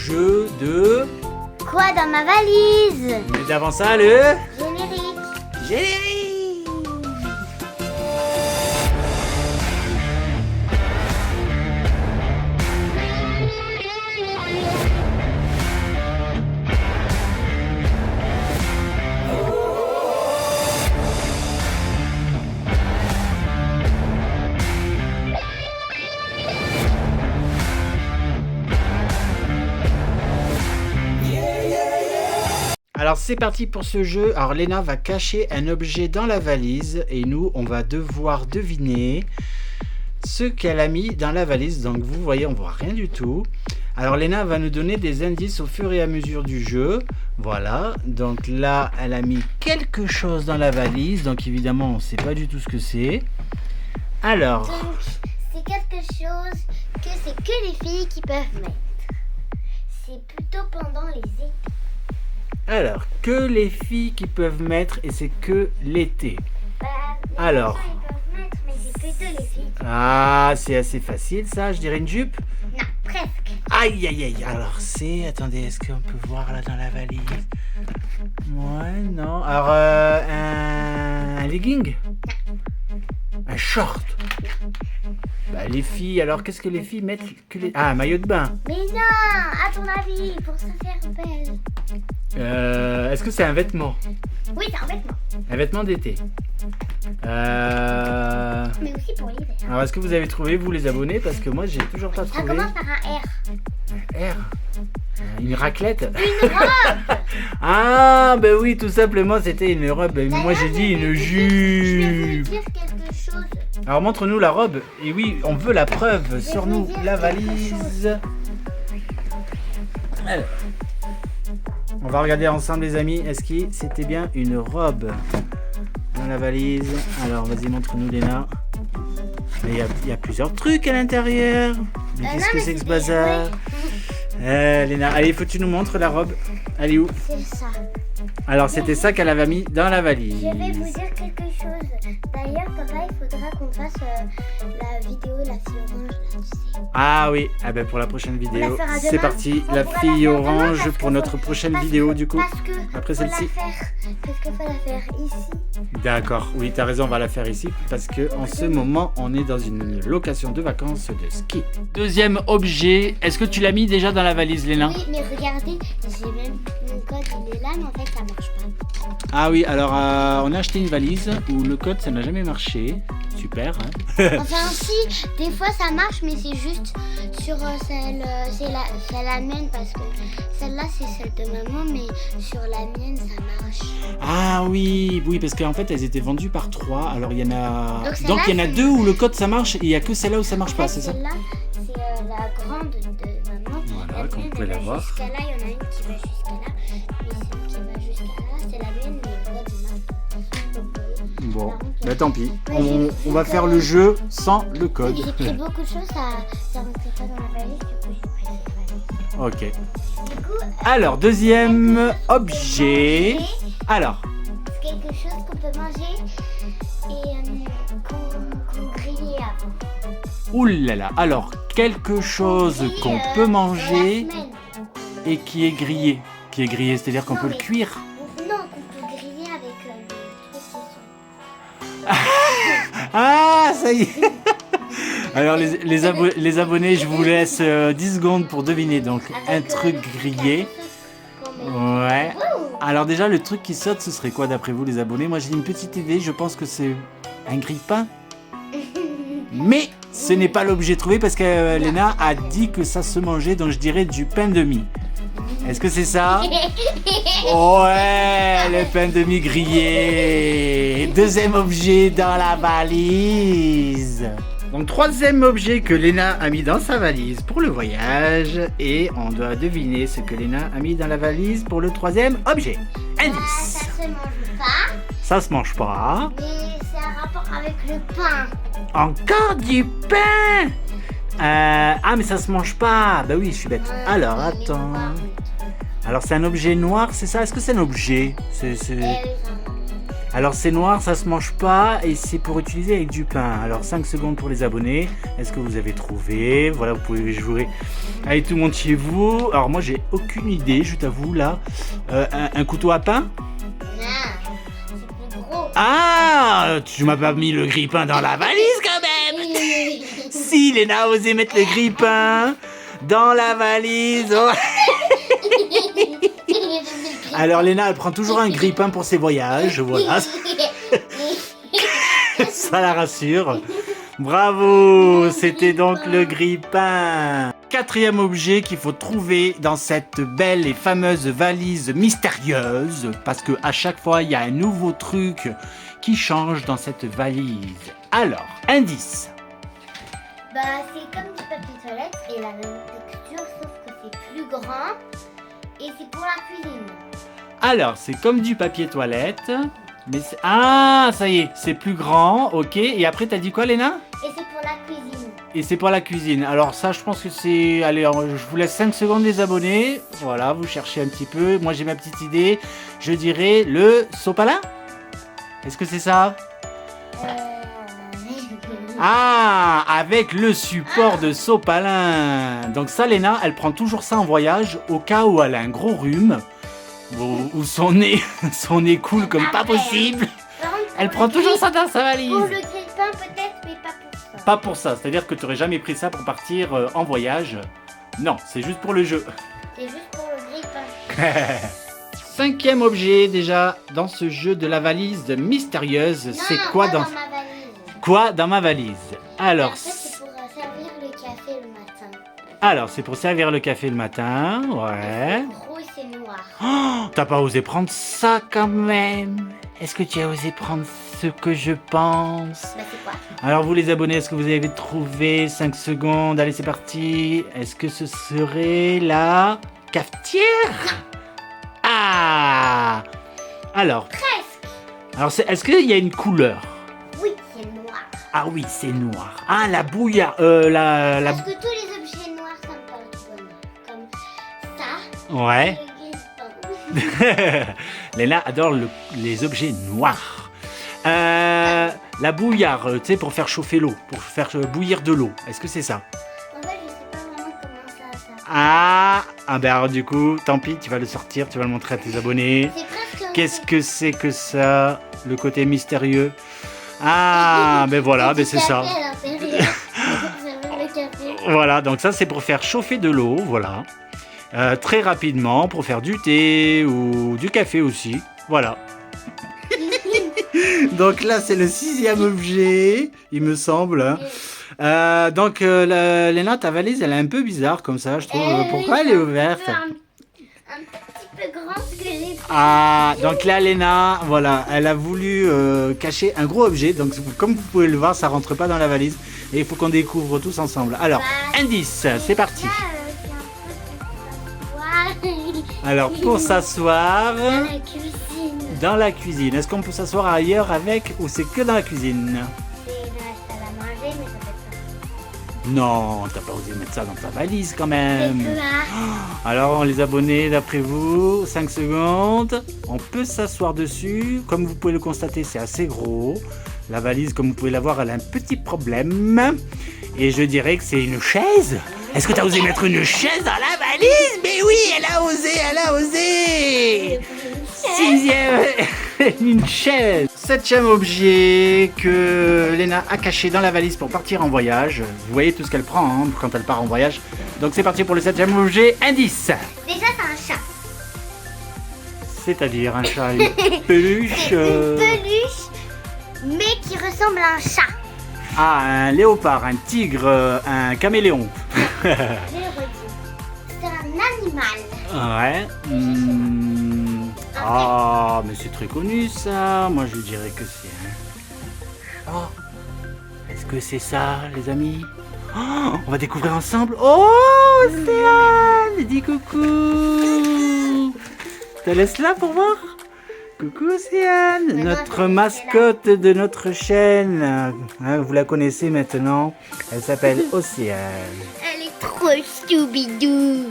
jeu de... Quoi dans ma valise? Mais d'avant ça, le... Générique. Générique. Alors c'est parti pour ce jeu. Alors Léna va cacher un objet dans la valise et nous on va devoir deviner ce qu'elle a mis dans la valise. Donc vous voyez, on voit rien du tout. Alors Léna va nous donner des indices au fur et à mesure du jeu. Voilà, donc là elle a mis quelque chose dans la valise. Donc évidemment on ne sait pas du tout ce que c'est. Alors... Donc, c'est quelque chose que c'est que les filles qui peuvent mettre. C'est plutôt pendant les étés. Alors, que les filles qui peuvent mettre et c'est que l'été. Les Alors. garçons, ils peuvent mettre, mais c'est plutôt les filles. Ah, c'est assez facile ça, je dirais une jupe. Non, presque. Aïe aïe aïe, alors c'est... Attendez, est-ce qu'on peut voir là dans la valise? Ouais, non. Alors, un legging? Un short? Bah les filles, alors qu'est-ce que les filles mettent que les... Ah, un maillot de bain. Mais non, à ton avis, pour se faire belle. Est-ce que c'est un vêtement? Oui, c'est un vêtement. Un vêtement d'été. Mais aussi pour l'hiver. Alors est-ce que vous avez trouvé, vous les abonnés? Parce que moi j'ai toujours pas Ça trouvé. commence par un R. Un R? Une raclette? Une robe. Ah, ben oui, tout simplement, c'était une robe. Moi, D'ailleurs, j'ai dit une Je vais vous jupe. dire quelque chose. Alors, montre-nous la robe. Et oui, on veut la preuve. Sur nous, vous dire la quelque valise. Alors, on va regarder ensemble, les amis. Est-ce que c'était bien une robe dans la valise? Alors, vas-y, montre-nous, Léna. Mais il y a plusieurs trucs à l'intérieur. Mais qu'est-ce non, que mais c'est que ce c'est bazar? Léna, allez, faut que tu nous montres la robe. Elle est où? C'est ça. Alors, c'était ça qu'elle avait mis dans la valise. Je vais vous dire quelque chose. D'ailleurs, papa, il faudra qu'on fasse la vidéo La fille orange, là, tu sais. Ah oui, ah ben pour la prochaine vidéo, On la fera c'est demain. parti. On La pourra fille la faire demain orange parce pour que notre prochaine vidéo, du coup. Parce que Après faut celle-ci. Parce qu'il faut la faire ici. D'accord, oui, t'as raison, on va la faire ici. Parce que en ce moment, on est dans une location de vacances de ski. Deuxième objet, est-ce que tu l'as mis déjà dans la valise, Léna? Oui, mais regardez, j'ai même mon code, il est là, mais en fait, ça marche pas. Ah oui, alors on a acheté une valise où le code, ça n'a jamais marché. Super, hein. Enfin, si, des fois ça marche, mais c'est juste sur celle, c'est la mienne, parce que celle-là, c'est celle de maman, mais sur la mienne, ça marche. Ah oui, oui, parce qu'en fait, elles étaient vendues par 3. Alors il y en a... Donc, Donc il y en a celle-là, 2 où le code, ça marche et il n'y a que celle-là où ça marche pas, En fait, c'est ça? celle-là, c'est la grande de maman. Voilà, La comme mienne, vous pouvez elle la va voir. jusqu'à là, il y en a une qui va jusqu'à là, mais celle qui va jusqu'à là, c'est la mienne, mais le code, il marche pas. Donc, Bon, par contre, bah tant pis. Ouais, On va faire le jeu sans le code. J'ai pris beaucoup de choses, ça rentrait pas dans la valise, du coup j'ai pris cette valise. Ok. Du coup, Alors, deuxième objet. Alors, c'est quelque chose qu'on peut manger et qu'on grillait avant. oulala. Alors, quelque chose Grillé, qu'on peut manger la semaine. et qui est grillé. Qui est grillé, c'est-à-dire qu'on Non, peut le mais- cuire. Non, qu'on peut griller avec le truc qui Ah, ça y est. Alors, les abonnés, je vous laisse 10 secondes pour deviner. Donc, un truc grillé. Ouais. Alors déjà, le truc qui saute, ce serait quoi d'après vous, les abonnés? Moi, j'ai une petite idée. Je pense que c'est un grille-pain. Mais ce n'est pas l'objet trouvé parce que Léna a dit que ça se mangeait, donc je dirais du pain de mie. Est-ce que c'est ça? Ouais, le pain de mie grillé. Deuxième objet dans la valise. Donc troisième objet que Léna a mis dans sa valise pour le voyage. Et on doit deviner ce que Léna a mis dans la valise pour le troisième objet. Indice. Ça se mange pas, Ça se mange pas. mais c'est un rapport avec le pain. Encore du pain. Ah mais ça se mange pas. Bah oui, je suis bête. Alors attends. Alors c'est un objet noir, c'est ça? Est-ce que c'est un objet? Alors c'est noir, ça se mange pas et c'est pour utiliser avec du pain. Alors 5 secondes pour les abonnés. Est-ce que vous avez trouvé? Voilà, vous pouvez jouer avec tout le monde chez vous. Alors moi j'ai aucune idée, je t'avoue là. Un couteau à pain? Non, c'est plus gros. Ah, tu m'as pas mis le grille-pain dans la valise quand même. Si, Léna a osé mettre le grille-pain dans la valise. Oh. Alors Léna, elle prend toujours un grille-pain pour ses voyages, voilà. Ça la rassure. Bravo, c'était donc le grille-pain. Quatrième objet qu'il faut trouver dans cette belle et fameuse valise mystérieuse, parce que à chaque fois il y a un nouveau truc qui change dans cette valise. Alors, indice. Bah, c'est comme du papier toilette et la même texture, sauf que c'est plus grand et c'est pour la cuisine. Alors, c'est comme du papier toilette, mais ah, ça y est, c'est plus grand, ok. Et après, t'as dit quoi, Léna? Et c'est pour la cuisine. Et c'est pour la cuisine. Alors ça, je pense que c'est... Allez, je vous laisse 5 secondes les abonnés. Voilà, vous cherchez un petit peu. Moi, j'ai ma petite idée. Je dirais le sopalin. Est-ce que c'est ça? Ah, avec le support de sopalin. Donc ça, Léna, elle prend toujours ça en voyage au cas où elle a un gros rhume. Ou son nez coule comme pas possible. Par contre, Elle pour prend le toujours grille- ça dans sa valise. Pour le grille-pain peut-être, mais pas pour ça. Pas pour ça, c'est-à-dire que tu n'aurais jamais pris ça pour partir en voyage. Non, c'est juste pour le jeu. C'est juste pour le grille-pain. Cinquième objet déjà dans ce jeu de la valise mystérieuse, c'est quoi pas dans... ma valise. Quoi dans ma valise? Alors, En fait, c'est pour servir le café le matin. alors c'est pour servir le café le matin, ouais. C'est gros et c'est noir. Oh, t'as pas osé prendre ça quand même? Est-ce que tu as osé prendre ce que je pense? Bah, c'est quoi? Alors vous les abonnés, est-ce que vous avez trouvé? 5 secondes, allez c'est parti. Est-ce que ce serait la cafetière? Ah! Alors, est-ce qu'il y a une couleur? Oui, c'est noir. Ah oui, c'est noir. Ah, la bouillarde, la... Parce que tous les objets noirs, ça me parle tout bonheur. Comme ça. Ouais. Le grille-pain. Léna adore les objets noirs. La bouillarde, tu sais, pour faire chauffer l'eau, pour faire bouillir de l'eau. Est-ce que c'est ça? En fait, je sais pas vraiment comment ça s'appelle. Ah ben alors du coup, tant pis, tu vas le sortir, tu vas le montrer à tes abonnés. C'est presque. Qu'est-ce que c'est que ça? Le côté mystérieux. Ah, ben voilà, ben c'est ça. Café à l'intérieur. Ça veut le café. Voilà, donc ça c'est pour faire chauffer de l'eau, voilà. Très rapidement, pour faire du thé ou du café aussi. Voilà. Donc là c'est le 6e objet, il me semble. Hein. Donc Léna, ta valise elle est un peu bizarre comme ça, je trouve. Pourquoi elle est ouverte? Un petit peu grand ce que j'ai. Ah, donc là Léna, voilà, elle a voulu cacher un gros objet. Donc comme vous pouvez le voir, ça rentre pas dans la valise. Et il faut qu'on découvre tous ensemble. Alors, indice, c'est parti. Là, c'est un peu pour s'asseoir. Alors pour s'asseoir Dans la cuisine. dans la cuisine, est-ce qu'on peut s'asseoir ailleurs avec ou c'est que dans la cuisine? C'est dans la salle à manger, mais ça peut être Non, t'as pas osé mettre ça dans ta valise quand ça. même. C'est là. Alors les abonnés, d'après vous, 5 secondes, on peut s'asseoir dessus. Comme vous pouvez le constater, c'est assez gros. La valise, comme vous pouvez la voir, elle a un petit problème. Et je dirais que c'est une chaise. Est-ce que tu as osé mettre une chaise dans la valise? Mais oui, elle a osé, elle a osé. 6e, une chaise. 7e objet que Léna a caché dans la valise pour partir en voyage. Vous voyez tout ce qu'elle prend hein, quand elle part en voyage. Donc c'est parti pour le 7e objet. Indice. Déjà, c'est un chat. C'est-à-dire un chat, une peluche. C'est une peluche, mais qui ressemble à un chat. Ah, un léopard, un tigre, un caméléon. Je le redis. C'est un animal. Ouais. Ah, mais c'est très connu ça. Moi je dirais que c'est un. Oh. Est-ce que c'est ça, les amis? Oh, on va découvrir ensemble. Oh, Océane, dis coucou. Je te laisse là pour voir. Coucou Océane, Maintenant, notre elle est mascotte de notre chaîne. Hein, vous la connaissez maintenant. Elle s'appelle Océane. Elle est trop choubidou.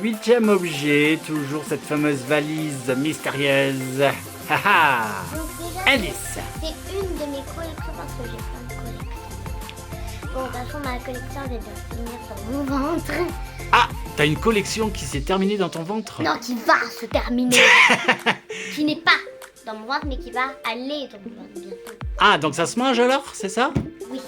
8e objet, toujours cette fameuse valise mystérieuse. Haha. Donc déjà, Indice. c'est une de mes collections parce que j'ai plein de collections. Bon, de toute façon, ma collection, elle doit finir dans mon ventre. Ah, t'as une collection qui s'est terminée dans ton ventre? Non, qui va se terminer. Qui n'est pas dans mon ventre, mais qui va aller dans mon ventre bientôt. Ah, donc ça se mange alors, c'est ça? Oui.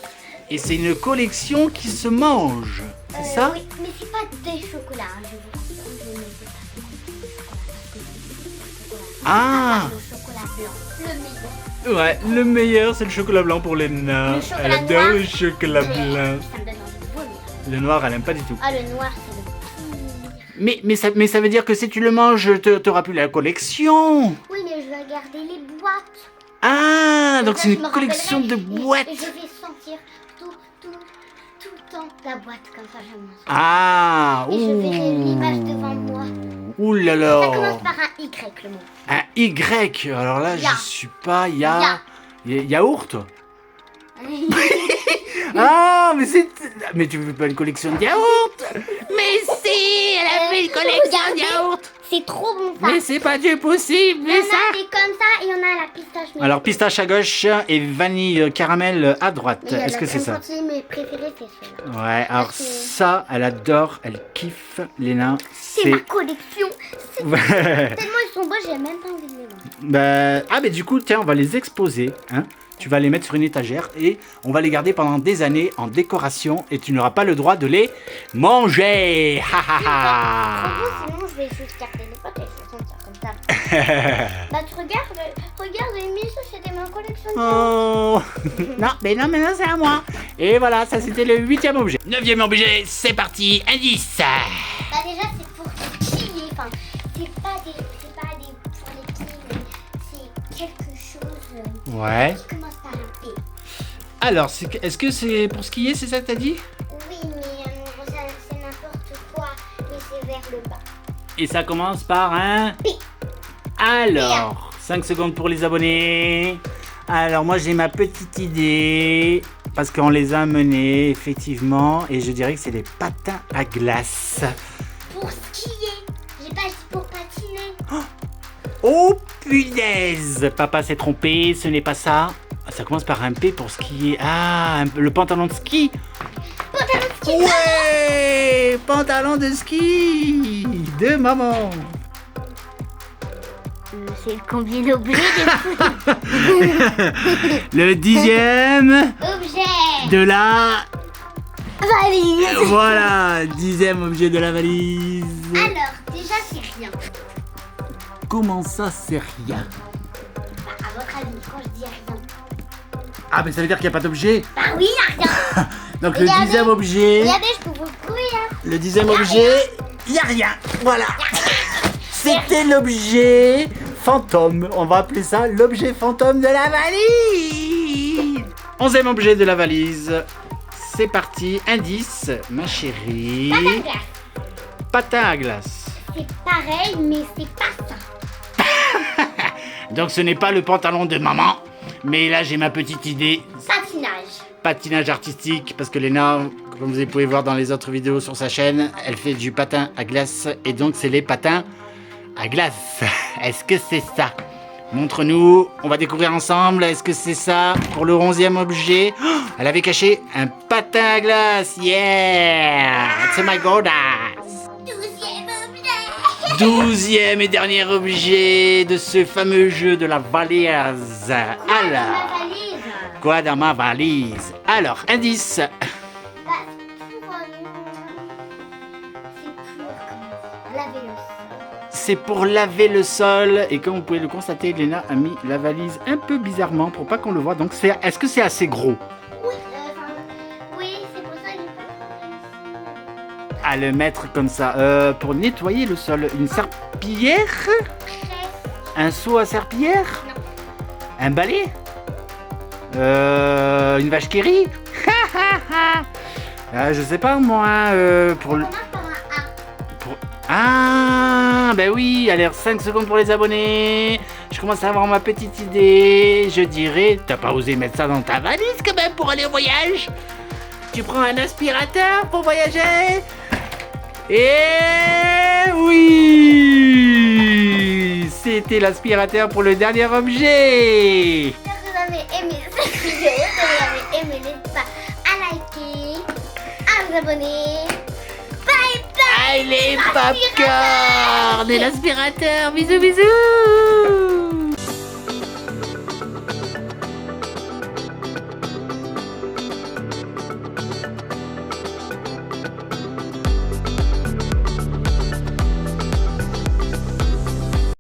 Et c'est une collection qui se mange, c'est ça? Oui, mais c'est pas des chocolats, hein, je vous rassure. Je ne veux pas de chocolat parce que le chocolat, Ah. le chocolat blanc, le meilleur. Ouais, le meilleur c'est le chocolat blanc pour les nains. Le chocolat Elle adore noir, le chocolat blanc. Ça me donne envie de vomir. Le noir, elle aime pas du tout. Ah, le noir, c'est le pire. Mais ça veut dire que si tu le manges, t'auras plus la collection. Oui, mais je vais garder les boîtes. Ah, donc Ça, c'est je une me collection de rappellerai et boîtes. je vais sentir tout le temps la boîte comme ça, je m'en souviens. Ah, Et je verrai l'image devant moi. Ouh là Ça là. commence par un Y, le mot. Un Y. Alors là, Ya. je suis pas. Ya. Yaourt. Ah, mais tu veux pas une collection de yaourt? Mais si, elle a fait une collection de regardez. yaourt. C'est trop bon ça. Mais c'est pas du possible, Il y mais en ça. a des comme ça et il y en a à la pistache. mais- Alors pistache à gauche et vanille caramel à droite. Mais il y a Est-ce la que c'est ça? crème chantilly, mes préférés, c'est ceux-là. Ouais, alors Parce que- ça, elle adore, elle kiffe les nains. C'est ma collection. Ouais. Tellement ils sont beaux, j'ai même pas envie de les manger. Bah, ah, mais du coup, tiens, on va les exposer. Hein. Tu vas les mettre sur une étagère et on va les garder pendant des années en décoration et tu n'auras pas le droit de les manger. Ha ha ha. Trop beau, sinon je vais juste garder les potes et je vais sentir comme ça. Bah tu regarde, Amy, ça c'était ma collection. Oh. Non, mais non, c'est à moi. Et voilà, ça c'était le 8e objet. 9e objet, c'est parti, indice. Bah déjà c'est pour les pieds, enfin c'est pas des pour les pieds, mais c'est quelque chose Ouais. qui commence par un P. Alors, est-ce que c'est pour skier, c'est ça que t'as dit? Oui, mais c'est n'importe quoi, mais c'est vers le bas. Et ça commence par un... P. Alors, 5 secondes pour les abonnés. Alors, moi, j'ai ma petite idée. Parce qu'on les a menés, effectivement. Et je dirais que c'est des patins à glace. Pour skier, j'ai pas dit pour patiner. Oh, punaise! Papa s'est trompé, ce n'est pas ça. Ça commence par un P pour skier. Ah, le pantalon de ski. Pantalon de ski. Ouais! Pantalon de ski de maman. C'est le combien d'objets Le 10e Objet. de la... Valise. Voilà, 10e objet de la valise. Alors, déjà, c'est rien. Comment ça, c'est rien? Bah, à votre avis, quand je dis rien. Ah, mais ça veut dire qu'il n'y a pas d'objet. Bah oui, il y a rien. Donc Regardez. le 10e objet... Regardez, je peux vous le prouver, hein. Le 10e objet, il n'y a rien. Voilà. C'était l'objet fantôme. On va appeler ça l'objet fantôme de la valise. 11e objet de la valise. C'est parti. Indice, ma chérie. Patin à glace. Patin à glace. C'est pareil, mais c'est pas ça. Donc ce n'est pas le pantalon de maman. Mais là, j'ai ma petite idée. Patinage. Patinage artistique, parce que Léna, comme vous pouvez voir dans les autres vidéos sur sa chaîne, elle fait du patin à glace, et donc c'est les patins à glace. Est-ce que c'est ça? Montre-nous, on va découvrir ensemble. Est-ce que c'est ça pour le 11e objet? Oh, elle avait caché un patin à glace. Yeah! It's my goddess. 12e et dernier objet de ce fameux jeu de la valise. Alors, Ma valise. quoi dans ma valise? Alors, indice. Bah, C'est pour laver le sol. Et comme vous pouvez le constater, Léna a mis la valise un peu bizarrement pour pas qu'on le voit. Donc, est-ce que c'est assez gros Oui, oui, c'est pour ça que j'ai pas à le mettre comme ça pour nettoyer le sol? Une serpillière? Un seau à serpillière? Non. Un balai? Une vache qui rit? Je sais pas moi. Pour le... On commence par un A. Ah, ben oui, allez, 5 secondes pour les abonnés. Je commence à avoir ma petite idée. Je dirais, t'as pas osé mettre ça dans ta valise quand même pour aller au voyage? Tu prends un aspirateur pour voyager? Et oui, c'était l'aspirateur pour le dernier objet. J'espère que vous avez aimé cette vidéo. Si vous avez aimé, n'hésitez pas à liker, à vous abonner. Bye bye. Allez, popcorn et l'aspirateur. Bisous, bisous.